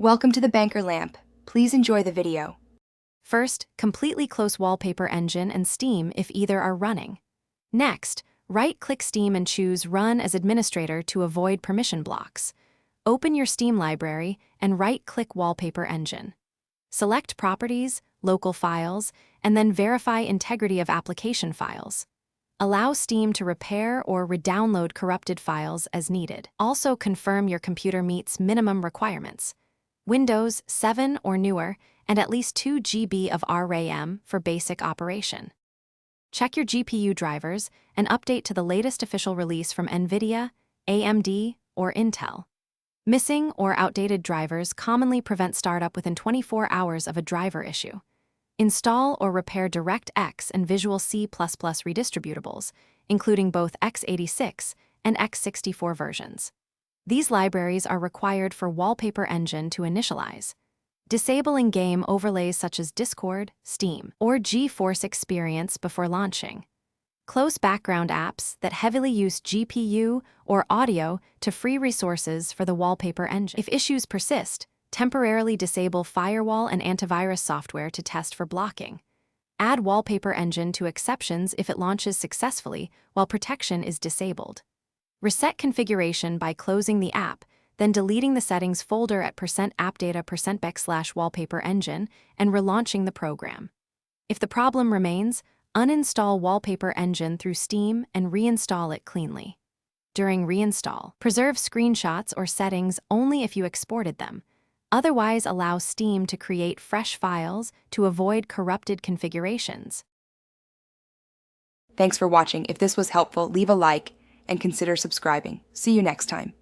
Welcome to the Banker Lamp. Please enjoy the video. First, completely close Wallpaper Engine and Steam if either are running. Next, right-click Steam and choose Run as Administrator to avoid permission blocks. Open your Steam library and right-click Wallpaper Engine. Select Properties, Local Files, and then verify integrity of application files. Allow Steam to repair or redownload corrupted files as needed. Also confirm your computer meets minimum requirements. Windows 7 or newer, and at least 2 GB of RAM for basic operation. Check your GPU drivers and update to the latest official release from NVIDIA, AMD, or Intel. Missing or outdated drivers commonly prevent startup within 24 hours of a driver issue. Install or repair DirectX and Visual C++ redistributables, including both x86 and x64 versions. These libraries are required for Wallpaper Engine to initialize. Disable in-game overlays such as Discord, Steam, or GeForce Experience before launching. Close background apps that heavily use GPU or audio to free resources for the Wallpaper Engine. If issues persist, temporarily disable firewall and antivirus software to test for blocking. Add Wallpaper Engine to exceptions if it launches successfully while protection is disabled. Reset configuration by closing the app, then deleting the settings folder at %appdata%bec/wallpaper engine and relaunching the program. If the problem remains, uninstall Wallpaper Engine through Steam and reinstall it cleanly. During reinstall, preserve screenshots or settings only if you exported them. Otherwise, allow Steam to create fresh files to avoid corrupted configurations. Thanks for watching. If this was helpful, leave a like and consider subscribing. See you next time.